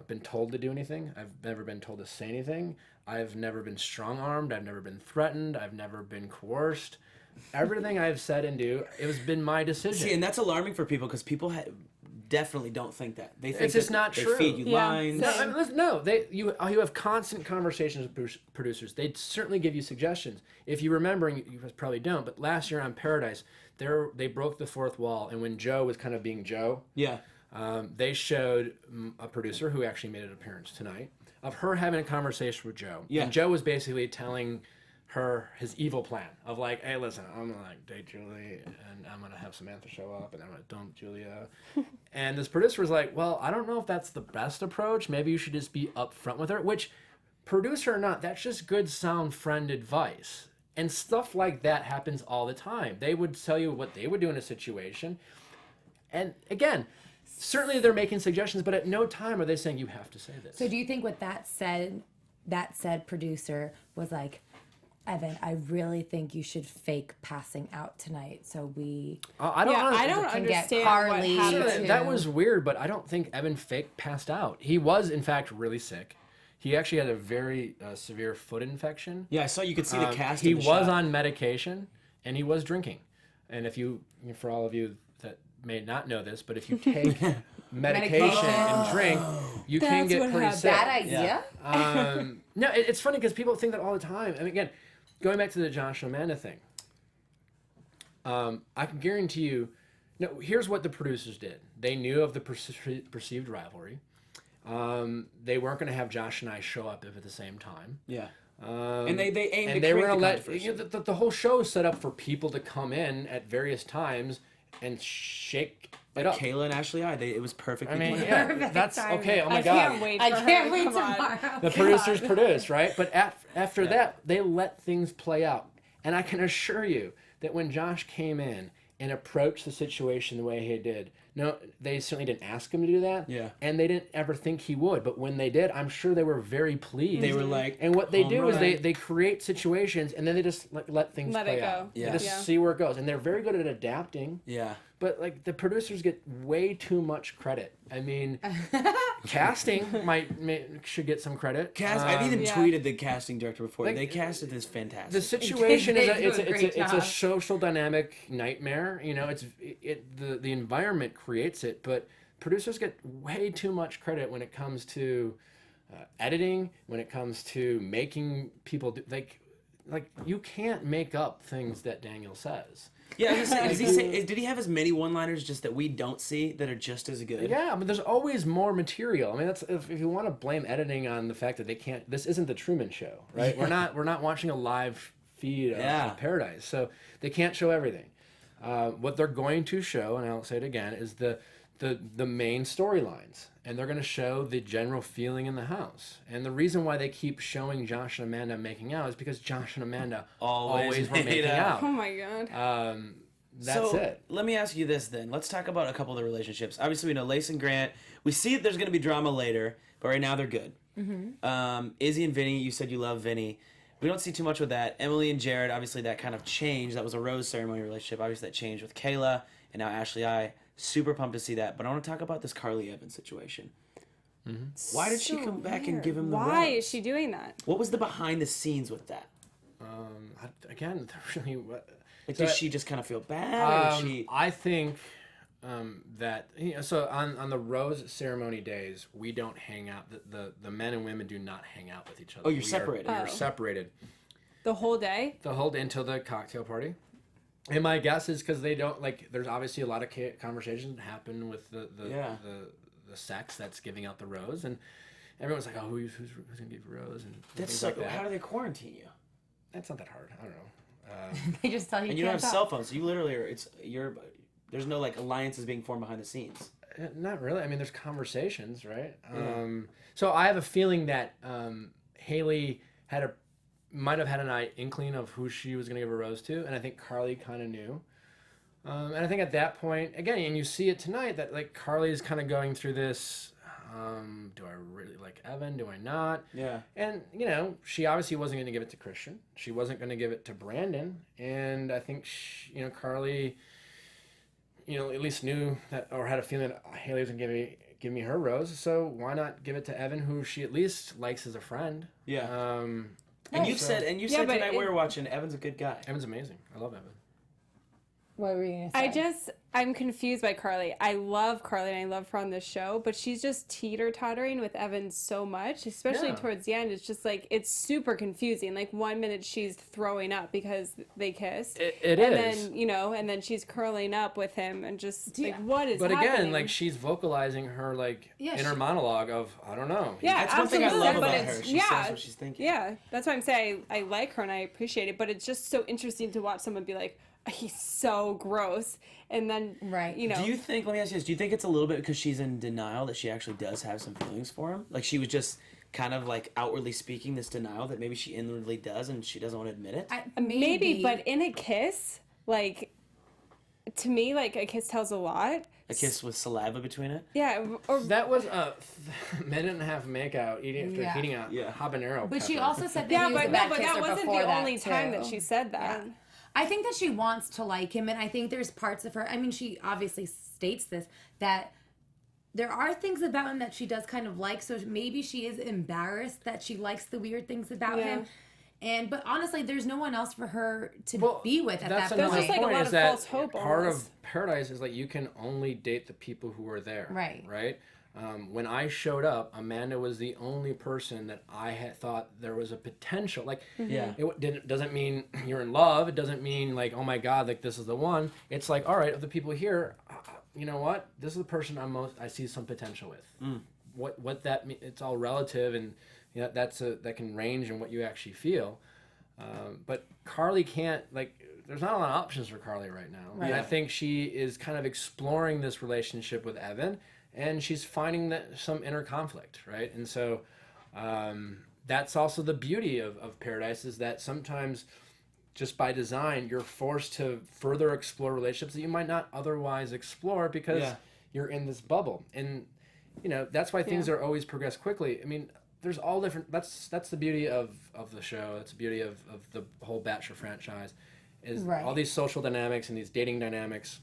been told to do anything. I've never been told to say anything. I've never been strong-armed. I've never been threatened. I've never been coerced. Everything I've said and do, it has been my decision. See, and that's alarming for people because people definitely don't think that. They think it's just not they true. feed you lines. You have constant conversations with producers. They certainly give you suggestions. If you remember, you probably don't, but last year on Paradise, they broke the fourth wall, and when Joe was kind of being Joe, they showed a producer who actually made an appearance tonight of her having a conversation with Joe. Yeah. And Joe was basically telling his evil plan of like, hey, listen, I'm gonna like date Julie, and I'm gonna have Samantha show up, and I'm gonna dump Julia. And this producer was like, well, I don't know if that's the best approach. Maybe you should just be upfront with her. Which, producer or not, that's just good sound friend advice. And stuff like that happens all the time. They would tell you what they would do in a situation. And again, certainly they're making suggestions, but at no time are they saying you have to say this. So do you think what that said producer was like, Evan, I really think you should fake passing out tonight, so we. I don't understand Carly what happened. That was weird, but I don't think Evan fake passed out. He was, in fact, really sick. He actually had a very severe foot infection. Yeah, I saw you could see the cast. He in the was shot. on medication, and he was drinking. And if for all of you that may not know this, but if you take medication and drink, you can get pretty sick. Bad idea. No, it's funny because people think that all the time. And again, going back to the Josh and Amanda thing, I can guarantee you. No, here's what the producers did. They knew of the perceived rivalry. They weren't going to have Josh and I show up at the same time. Yeah. And they aimed and to they were create going the to let controversy. the whole show is set up for people to come in at various times and shake it up. Kayla and Ashley it was perfect. I mean, yeah, that's okay. Oh my I God. can't wait. I for can't her. wait Come on. tomorrow. The producers produced, right? But after that, they let things play out. And I can assure you that when Josh came in and approached the situation the way he did, no, they certainly didn't ask him to do that. Yeah. And they didn't ever think he would. But when they did, I'm sure they were very pleased. They were like, and what they home do is run. they create situations and then they just let things Let play it go. out. Yeah. They just see where it goes. And they're very good at adapting. Yeah. But like the producers get way too much credit. I mean, casting should get some credit. I've even Yeah. tweeted the casting director before. Like, they casted this fantastic. The situation is They do a great it's a job. social dynamic nightmare. You know, the environment creates it, but producers get way too much credit when it comes to editing, when it comes to making people do, like you can't make up things that Daniel says. Yeah, I was gonna say, did he have as many one-liners just that we don't see that are just as good? Yeah, but there's always more material. I mean, that's if you want to blame editing on the fact that they can't. This isn't the Truman Show, right? We're not watching a live feed of Paradise, so they can't show everything. What they're going to show, and I'll say it again, is the main storylines, and they're going to show the general feeling in the house. And the reason why they keep showing Josh and Amanda making out is because Josh and Amanda always were making out. Oh my God. That's it. Let me ask you this then. Let's talk about a couple of the relationships. Obviously, we know Lace and Grant. We see that there's going to be drama later, but right now they're good. Mm-hmm. Izzy and Vinny, you said you love Vinny. We don't see too much with that. Emily and Jared, obviously that kind of changed. That was a rose ceremony relationship. Obviously that changed with Kayla, and now Ashley I. Super pumped to see that. But I want to talk about this Carly Evans situation. Mm-hmm. Why did she come back and give him the Why rose? is she doing that? What was the behind the scenes with that? Again, really. Like, did she just kind of feel bad? Or did she... I think that so on the rose ceremony days, we don't hang out. The men and women do not hang out with each other. Oh, you're separated. We're separated. The whole day? The whole day until the cocktail party. And my guess is because they don't like. There's obviously a lot of conversations that happen with the sex that's giving out the rose, and everyone's like, "Oh, who's gonna give you a rose?" And That's things so. like that. How do they quarantine you? That's not that hard. I don't know. They just tell you. And you don't have can't cell talk. phones, so you literally are. There's no like alliances being formed behind the scenes. Not really. I mean, there's conversations, right? So I have a feeling that Haley might have had an inkling of who she was going to give a rose to, and I think Carly kind of knew. And I think at that point, again, and you see it tonight, that like Carly is kind of going through this. Do I really like Evan? Do I not? Yeah. And she obviously wasn't going to give it to Christian. She wasn't going to give it to Brandon, and I think Carly, at least knew that or had a feeling that Haley was going to give me her rose. So why not give it to Evan, who she at least likes as a friend? Yeah. And you said tonight we were watching. Evan's a good guy. Evan's amazing. I love Evan. What were you gonna say? I'm confused by Carly. I love Carly and I love her on the show, but she's just teeter-tottering with Evan so much, especially towards the end. It's just like, it's super confusing. Like 1 minute she's throwing up because they kissed. It and is. then, and then she's curling up with him and just like, what is happening? But again, like she's vocalizing her like inner monologue of, I don't know. Yeah, That's one thing I absolutely, love but about it's- her. She says what she's thinking. Yeah, that's why I'm saying I like her and I appreciate it, but it's just so interesting to watch someone be like, he's so gross, and then Right. Do Do you think? Let me ask you this: do you think it's a little bit because she's in denial that she actually does have some feelings for him? Like she was just kind of like outwardly speaking this denial that maybe she inwardly does, and she doesn't want to admit it. maybe, but in a kiss, like to me, like a kiss tells a lot. A kiss with saliva between it. Yeah, or That was a minute and a half makeout eating after eating a habanero. But she pepper. also said that yeah, he was but a bad that kisser wasn't before the that, only time too. that she said that. Yeah. I think that she wants to like him, and I think there's parts of her. I mean, she obviously states this that there are things about him that she does kind of like. So maybe she is embarrassed that she likes the weird things about him. But honestly, there's no one else for her to be with at that point. There's just like a point lot is of that false hope part almost. of Paradise is like you can only date the people who are there. Right. When I showed up, Amanda was the only person that I had thought there was a potential. Like, it doesn't mean you're in love. It doesn't mean like, oh my God, like this is the one. It's like, all right, of the people here, you know what? This is the person I see some potential with. What that mean? It's all relative, and that can range in what you actually feel. But Carly can't there's not a lot of options for Carly right now. Right. And I think she is kind of exploring this relationship with Evan. And she's finding some inner conflict, right? And so that's also the beauty of Paradise is that sometimes just by design, you're forced to further explore relationships that you might not otherwise explore because you're in this bubble. And, that's why things are always progress quickly. I mean, there's all different, that's the beauty of the show. That's the beauty of the whole Bachelor franchise is all these social dynamics and these dating dynamics.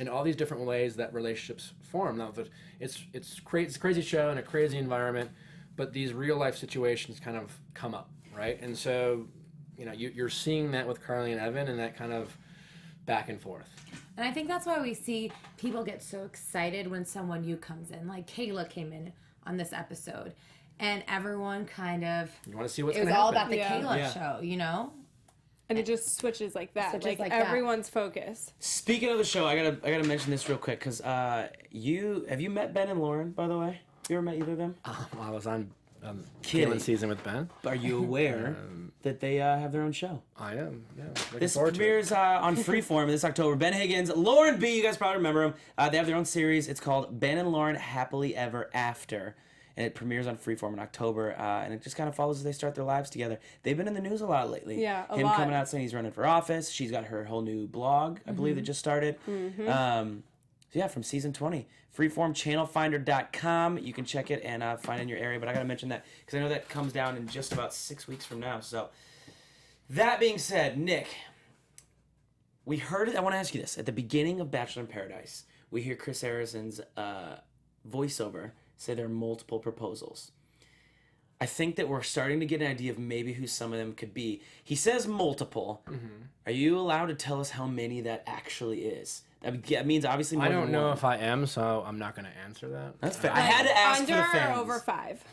And all these different ways that relationships form. Now, it's a crazy show and a crazy environment, but these real life situations kind of come up, right? And so, you're seeing that with Carly and Evan, and that kind of back and forth. And I think that's why we see people get so excited when someone new comes in. Like Kayla came in on this episode, and everyone kind of You want to see what's it going was to all happen. about the Kayla show, And it just switches like that. Switches like that. Everyone's focus. Speaking of the show, I gotta mention this real quick because have you met Ben and Lauren, by the way? You ever met either of them? I was on Kidding. Kalen's season with Ben. Are you aware that they have their own show? I am, yeah. Looking This forward to it. premieres on Freeform this October. Ben Higgins, Lauren B. You guys probably remember them. They have their own series. It's called Ben and Lauren Happily Ever After. And it premieres on Freeform in October, and it just kind of follows as they start their lives together. They've been in the news a lot lately. Yeah, a Him lot. coming out saying he's running for office. She's got her whole new blog, I believe, that just started. From season 20. Freeformchannelfinder.com. You can check it and find it in your area. But I got to mention that because I know that comes down in just about 6 weeks from now. So that being said, Nick, we heard it. I want to ask you this. At the beginning of Bachelor in Paradise, we hear Chris Harrison's voiceover say there are multiple proposals. I think that we're starting to get an idea of maybe who some of them could be. He says multiple. Are you allowed to tell us how many that actually is? That means obviously more I than don't know one. if I am, so I'm not going to answer that. That's fair. I had to ask Under for the fans. or over 5?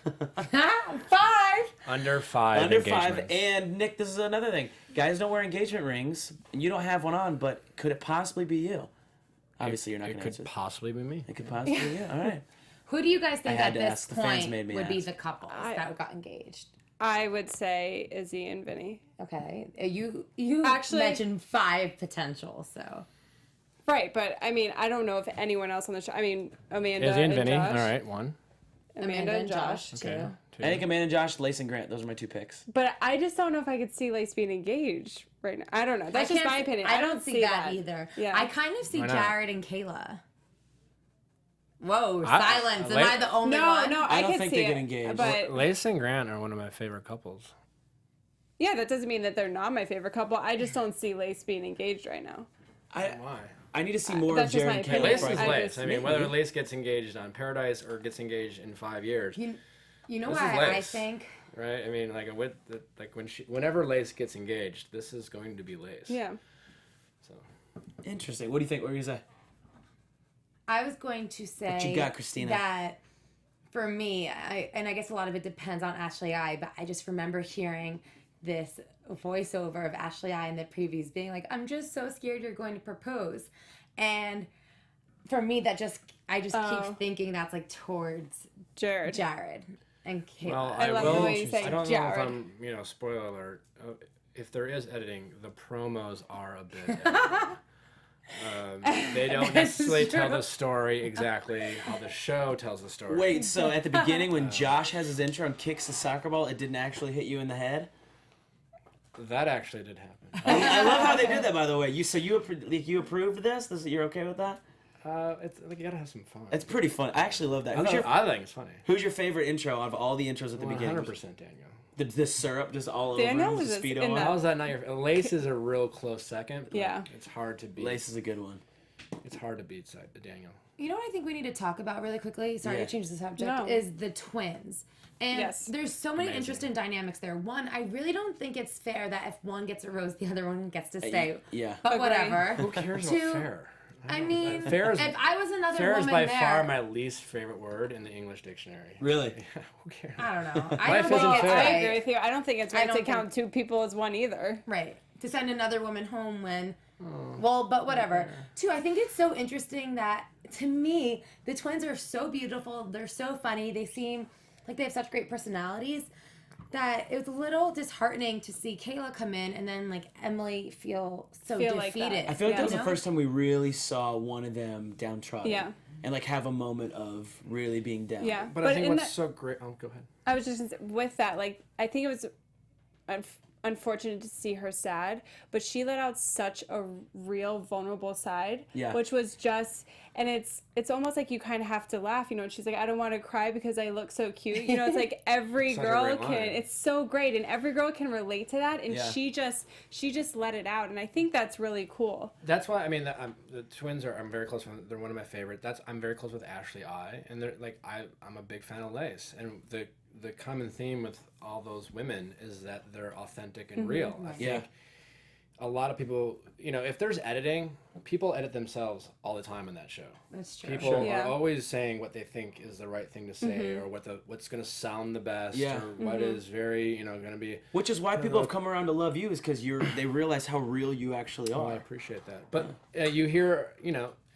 5. Under 5 Under 5. engagements. And Nick, this is another thing. Guys don't wear engagement rings, and you don't have one on, but could it possibly be you? Obviously, you're not going It to answer. could possibly be me. It could possibly be you. All right. Who do you guys think I had at to this ask. The fans point made me would be ask. the couples that got engaged? I would say Izzy and Vinny. Okay, you Actually- mentioned 5 potential, so Right, but I mean, I don't know if anyone else on the show. I mean, Amanda Izzy and and Vinny. Josh. All right, 1. Amanda and Josh. too. Okay. 2. I think Amanda and Josh, Lace and Grant. Those are my 2 picks. But I just don't know if I could see Lace being engaged right now. I don't know. That's I just can't my see- opinion. I don't see that either. Yeah. I kind of see Why not? Jared and Kayla. Whoa, I- silence. Am like- I the only No, one? no, I I don't could think see they it. get engaged. But Lace and Grant are one of my favorite couples. yeah, that doesn't mean that they're not my favorite couple. I just don't see Lace being engaged right now. Why? I need to see more of that's just Jared my and opinion. Kayla. Lace is before I- Lace. I mean, whether Lace gets engaged on Paradise or gets engaged in 5 years, You know This why is I Lace. think? right? I mean, whenever Lace gets engaged, this is going to be Lace. Yeah. So Interesting. What do you think? What were you gonna say? I was going to say What you got, Christina? that for me, I guess a lot of it depends on Ashley I, but I just remember hearing this voiceover of Ashley I in the previews being like, "I'm just so scared you're going to propose," and for me, I just keep thinking that's like towards Jared and Kayla. Well, I love the way you say I don't Jared. know if I'm, spoiler alert. If there is editing, the promos are a bit. They don't necessarily tell the story exactly how the show tells the story. Wait, so at the beginning when Josh has his intro and kicks the soccer ball, it didn't actually hit you in the head? That actually did happen. I love how they did that, by the way. You approved this? You're okay with that? It's like you gotta have some fun. It's pretty fun. I actually love that. I think it's funny. Who's your favorite intro out of all the intros at the beginning? 100% Daniel. The syrup just all Daniel over him, was the in Speedo. the- How's that not your? Lace is a real close second. But Yeah. it's hard to beat. Lace is a good one. It's hard to beat Daniel. You know what I think we need to talk about really quickly? Sorry Yeah. to change the subject. No. Is the twins. And Yes. there's so many Amazing. interesting dynamics there. One, I really don't think it's fair that if one gets a rose, the other one gets to stay. Yeah. But Agree. whatever. Who cares Two, about fair? I mean, Fair is, if I was another fair is woman by there, far my least favorite word in the English dictionary. Really? Who cares? I don't know. I Life don't isn't think it's fair. I right. agree with you. I don't think it's right don't to count two people as one either. Right. To send another woman home when, well, but whatever. Two, I think it's so interesting that, to me, the twins are so beautiful. They're so funny. They seem like they have such great personalities that it was a little disheartening to see Kayla come in and then, like, Emily feel so Feel like that. defeated. I feel like Yeah. that was you the know? first time we really saw one of them downtrodden. Yeah. And like have a moment of really being down. Yeah. But I think in what's that- so great. Oh, go ahead. I was just gonna say, with that, like, I think it was unfortunate to see her sad, but she let out such a real vulnerable side, Yeah. which was just, and it's almost like you kind of have to laugh, you know. And she's like, I don't want to cry because I look so cute, you know. It's like every Such a girl great can. line. It's so great, and every girl can relate to that, and Yeah. she just let it out, and I think that's really cool. That's why the twins are. I'm very close with. They're one of my favorite. I'm very close with Ashley I, and they're like I'm a big fan of Lace, and the common theme with all those women is that they're authentic and real. I Yeah. think a lot of people, if there's editing, people edit themselves all the time on that show. That's true. People Yeah. are always saying what they think is the right thing to say, or what's going to sound the best, Yeah. or what is very going to be. Which is why people have come around to love you, is because they realize how real you actually Oh, I are. appreciate that. But you hear,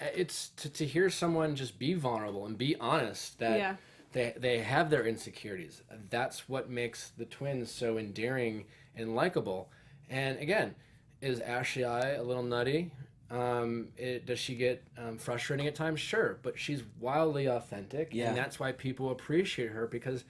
it's to hear someone just be vulnerable and be honest that Yeah. they have their insecurities. That's what makes the twins so endearing and likable. And again, is Ashley I a little nutty? Does she get frustrating at times? Sure, but she's wildly authentic, Yeah. and that's why people appreciate her, because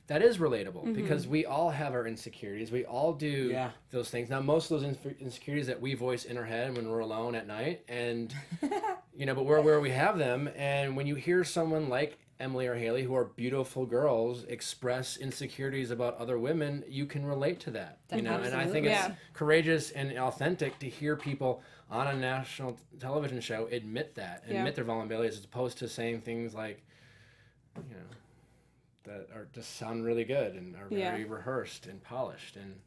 that is relatable. Because we all have our insecurities. We all do Yeah. those things. Now, most of those insecurities that we voice in our head when we're alone at night, and but we're where we have them. And when you hear someone like Emily or Haley, who are beautiful girls, express insecurities about other women, you can relate to that. And I think it's Yeah. courageous and authentic to hear people on a national television show admit that, Yeah. admit their vulnerabilities, as opposed to saying things like, that are just sound really good and are Yeah. very rehearsed and polished. And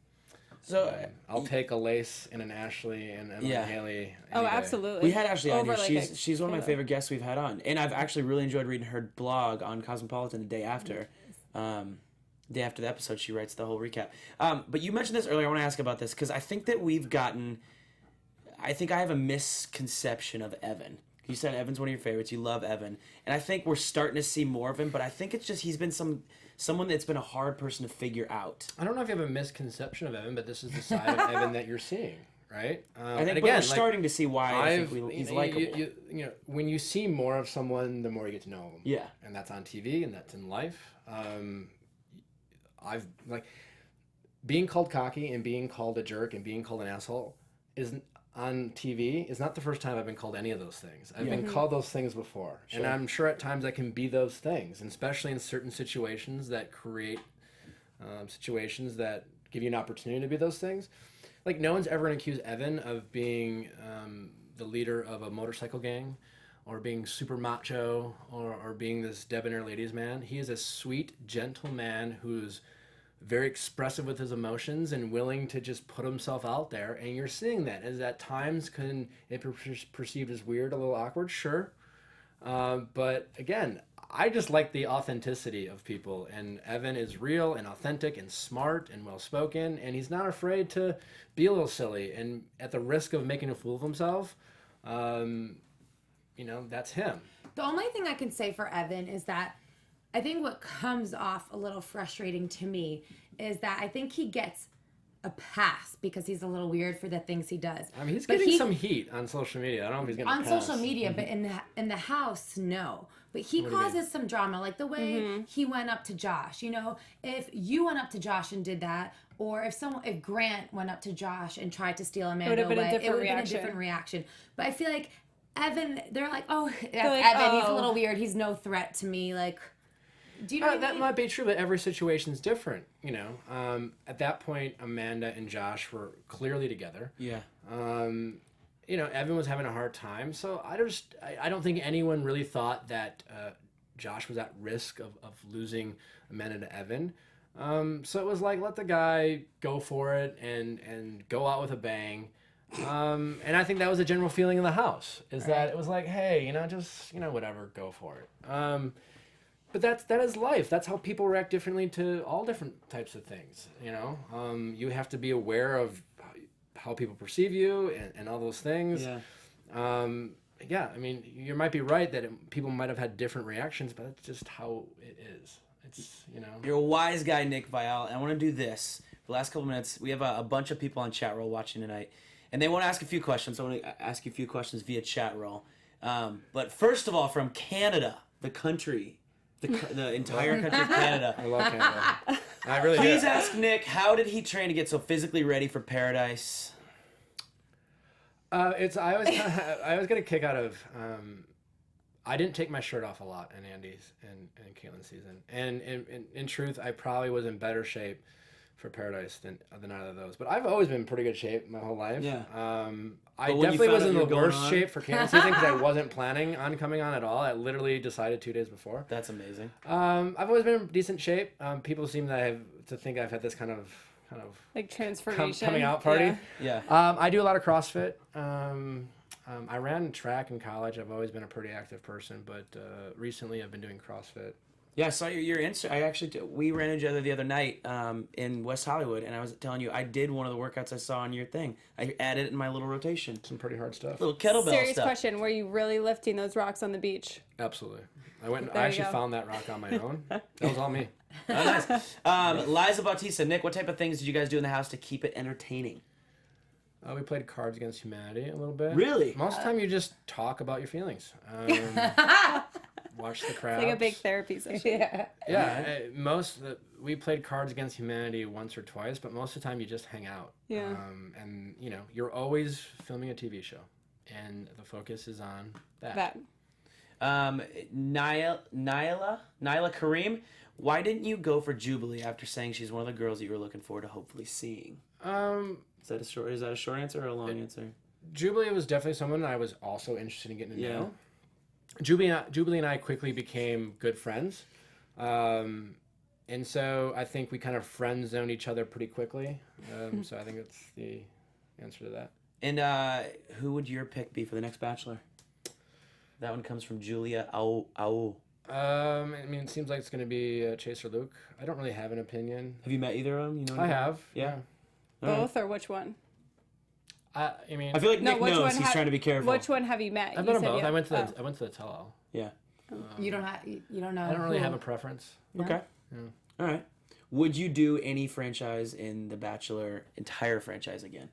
So I'll take a Lace and an Ashley and Emily Yeah. and Haley. Oh, any day. absolutely. we had Ashley on Over, here. like, She's one of my Kayla. favorite guests we've had on, and I've actually really enjoyed reading her blog on Cosmopolitan the day after. Day after the episode, she writes the whole recap. But you mentioned this earlier. I want to ask about this because I think that I think I have a misconception of Evan. You said Evan's one of your favorites. You love Evan, and I think we're starting to see more of him. But I think it's just he's been someone that's been a hard person to figure out. I don't know if you have a misconception of Evan, but this is the side of Evan that you're seeing, right? I think, and but we're like, starting to see why I think he's likable. When you see more of someone, the more you get to know them. Yeah. And that's on TV, and that's in life. I've being called cocky and being called a jerk and being called an asshole is on TV is not the first time I've been called any of those things. I've been called those things before. And I'm sure at times I can be those things, and especially in certain situations that create situations that give you an opportunity to be those things. Like, no one's ever going to accuse Evan of being the leader of a motorcycle gang or being super macho or being this debonair ladies man. He is a sweet, gentle man who's very expressive with his emotions and willing to just put himself out there. And you're seeing that. As at times can it be perceived as weird, a little awkward, sure. But again, I just like the authenticity of people, and Evan is real and authentic and smart and well-spoken, and he's not afraid to be a little silly, and at the risk of making a fool of himself, that's him. The only thing I can say for Evan is that I think what comes off a little frustrating to me is that I think he gets a pass because he's a little weird for the things he does. I mean, he's getting some heat on social media. I don't know if he's getting on a pass. social media, but in the house, no. But he causes some drama, like the way he went up to Josh. If you went up to Josh and did that, or if Grant went up to Josh and tried to steal Amanda away, it would have been a different reaction. But I feel like Evan, they're like, oh, Evan, he's a little weird. He's no threat to me. Like, do you know what I that mean? might be true, but every situation's different. At that point, Amanda and Josh were clearly together. Yeah. Evan was having a hard time, so I don't think anyone really thought that Josh was at risk of losing Amanda to Evan. So it was like, let the guy go for it and go out with a bang. And I think that was a general feeling in the house, is that it was like, hey, whatever, go for it. But that is life. That's how people react differently to all different types of things. You have to be aware of how people perceive you and all those things. Yeah. I mean, you might be right that people might have had different reactions, but that's just how it is. It's. You're a wise guy, Nick Viall, and I want to do this. For the last couple minutes, we have a bunch of people on chat roll watching tonight, and they want to ask a few questions. So I want to ask you a few questions via chat roll. But first of all, from Canada, the country, the entire country of Canada. I love Canada. I really Please do. ask Nick, how did he train to get so physically ready for Paradise? I was gonna kick out of. I didn't take my shirt off a lot in Andy's and Caitlin's season, and in truth, I probably was in better shape for Paradise than either of those. But I've always been in pretty good shape my whole life. Yeah. I definitely was in the worst shape for Caitlin's season because I wasn't planning on coming on at all. I literally decided 2 days before. That's amazing. I've always been in decent shape. People seem to think I've had this kind of like transformation coming out party. Yeah. I do a lot of CrossFit. I ran track in college. I've always been a pretty active person, but recently I've been doing CrossFit. Yeah, I saw your Insta. We ran into each other the other night in West Hollywood, and I was telling you I did one of the workouts I saw on your thing. I added it in my little rotation. Some pretty hard stuff. Little kettlebell Serious stuff. question: were you really lifting those rocks on the beach? Absolutely. I went. There I you actually go. found that rock on my own. That was all me. Oh, nice. Liza Bautista, Nick, what type of things did you guys do in the house to keep it entertaining? We played Cards Against Humanity a little bit. Really? Most of the time, you just talk about your feelings. Watch the crowds. It's like a big therapy session. Yeah. We played Cards Against Humanity once or twice, but most of the time you just hang out. Yeah. And you're always filming a TV show, and the focus is on that. Nyla Kareem, why didn't you go for Jubilee after saying she's one of the girls that you were looking forward to hopefully seeing? Is that a short answer or a long answer? Jubilee was definitely someone I was also interested in getting to know. Jubilee and I quickly became good friends. And so I think we kind of friend zoned each other pretty quickly. So I think that's the answer to that. And who would your pick be for the next Bachelor? That one comes from Julia Au. It seems like it's going to be Chase or Luke. I don't really have an opinion. Have you met either of them? I have. Yeah. Both or which one? I feel like Nick knows. He's trying to be careful. Which one have you met? I've met them both. I went to the tell-all. Yeah. You don't know. I don't really have a preference. No? Okay. Yeah. All right. Would you do any franchise in the Bachelor entire franchise again?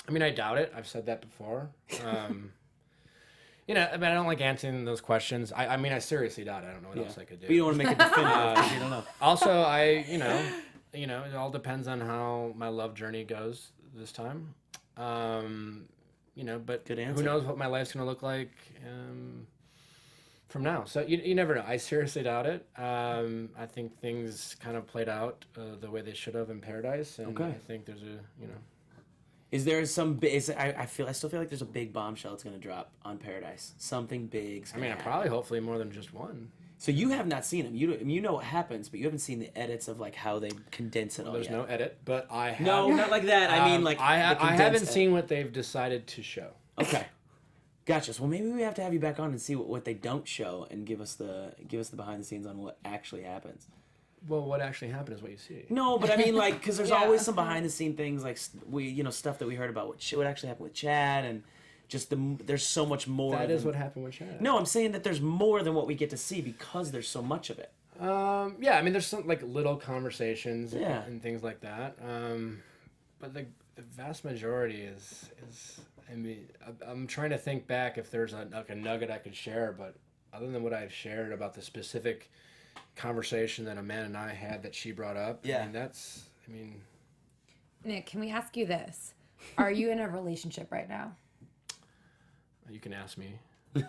I doubt it. I've said that before. I don't like answering those questions. I seriously doubt it. I don't know what else I could do. But you don't want to make it definitive because you don't know. Also, it all depends on how my love journey goes this time. But good answer. Who knows what my life's going to look like from now. So you never know. I seriously doubt it. I think things kind of played out the way they should have in Paradise. And I think there's Is there some I still feel like there's a big bombshell that's going to drop on Paradise. Something big's going to happen. probably hopefully more than just one. So you have not seen them. You know what happens, but you haven't seen the edits of like how they condense it all. There's yet. no edit, but I have. No, not like that. I mean like I the condensed haven't edit. seen what they've decided to show. Okay, gotcha. So well, maybe we have to have you back on and see what they don't show and give us the behind the scenes on what actually happens. Well, what actually happened is what you see. No, but I mean like because there's Yeah. always some behind the scene things like stuff that we heard about what actually happened with Chad and just there's so much more. That is what happened with Chad. No, I'm saying that there's more than what we get to see because there's so much of it. Yeah, I mean, there's some like little conversations and things like that. But the vast majority is. I mean, I'm trying to think back if there's a nugget I could share, but other than what I've shared about the specific conversation that Amanda and I had that she brought up, yeah, I mean, Nick, can we ask you this? Are you in a relationship right now? you can ask me.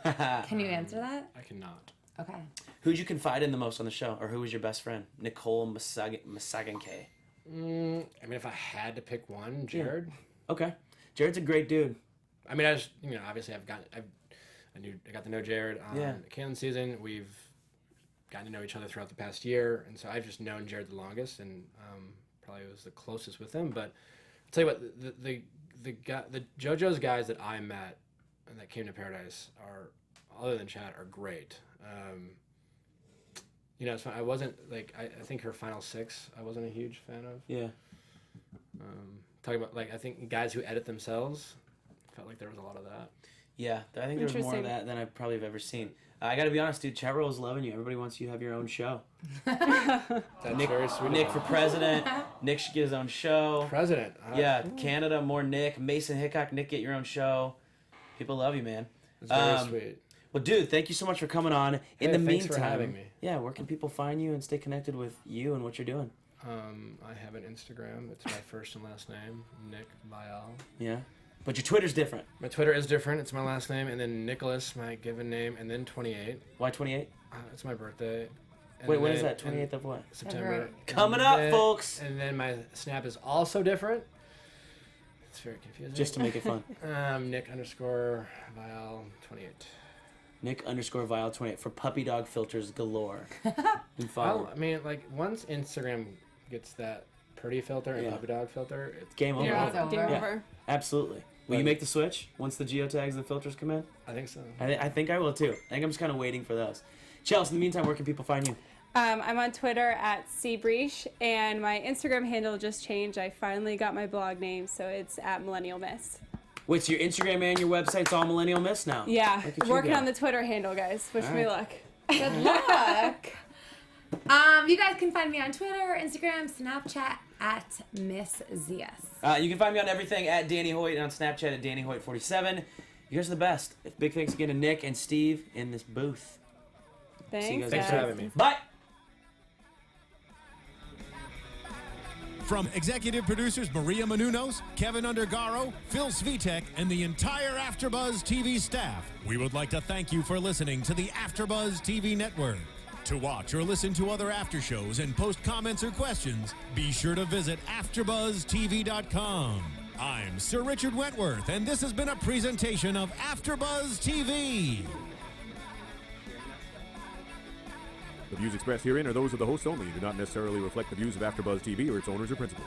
Can you answer that? I cannot. Okay. Who'd you confide in the most on the show, or who was your best friend? Nicole Masaganke. I mean, if I had to pick one, Jared. Yeah. Okay, Jared's a great dude. I mean, I just obviously I got to know Jared on the Cannon season. We've gotten to know each other throughout the past year, and so I've just known Jared the longest, and probably was the closest with him. But I'll tell you what, the JoJo's guys that I met and that came to Paradise are, other than Chad, are great. It's fun. I wasn't like I think her final 6 I wasn't a huge fan of. Yeah. Talking about like I think guys who edit themselves, felt like there was a lot of that. Yeah, I think there was more of that than I probably have ever seen. I got to be honest, dude. Chat Roll is loving you. Everybody wants you to have your own show. That's Nick, very sweet. Nick for president. Nick should get his own show. President. Yeah, Canada, more Nick. Mason Hickok, Nick, get your own show. People love you, man. It's very sweet. Well, dude, thank you so much for coming on. In the thanks meantime, for having me. Yeah, where can people find you and stay connected with you and what you're doing? I have an Instagram. It's my first and last name, Nick Viall. Yeah, but your Twitter's different. My Twitter is different. It's my last name, and then Nicholas, my given name, and then 28. Why 28? It's my birthday. And Wait, when is then- that? 28th of what? September. Coming And up, then- folks. And then my Snap is also different. It's very confusing. Just to make it fun. Nick _ Viall 28. Nick _ Viall 28 for puppy dog filters galore. And follow. Well, I mean, like once Instagram gets that pretty filter and puppy dog filter, it's Game over. Yeah, it's over. Game Yeah, over. absolutely. Will you make the switch once the geotags and the filters come in? I think so. I think I will too. I think I'm just kind of waiting for those. Chelsea, in the meantime, where can people find you? I'm on Twitter at @cbreach, and my Instagram handle just changed. I finally got my blog name, so it's @millennialmiss. Wait, so your Instagram and your website's all Millennial Miss now? Yeah, Look at you working go. on the Twitter handle, guys. Wish me luck. Good luck. You guys can find me on Twitter, Instagram, Snapchat at Miss ZS. You can find me on everything at Danny Hoyt and on Snapchat at DannyHoyt47. You guys are the best. Big thanks again to Nick and Steve in this booth. See you guys Thanks, Thanks for having me. Bye. From executive producers Maria Menounos, Kevin Undergaro, Phil Svitek, and the entire AfterBuzz TV staff, we would like to thank you for listening to the AfterBuzz TV network. To watch or listen to other after shows and post comments or questions, be sure to visit AfterBuzzTV.com. I'm Sir Richard Wentworth, and this has been a presentation of AfterBuzz TV. The views expressed herein are those of the hosts only and do not necessarily reflect the views of AfterBuzz TV or its owners or principals.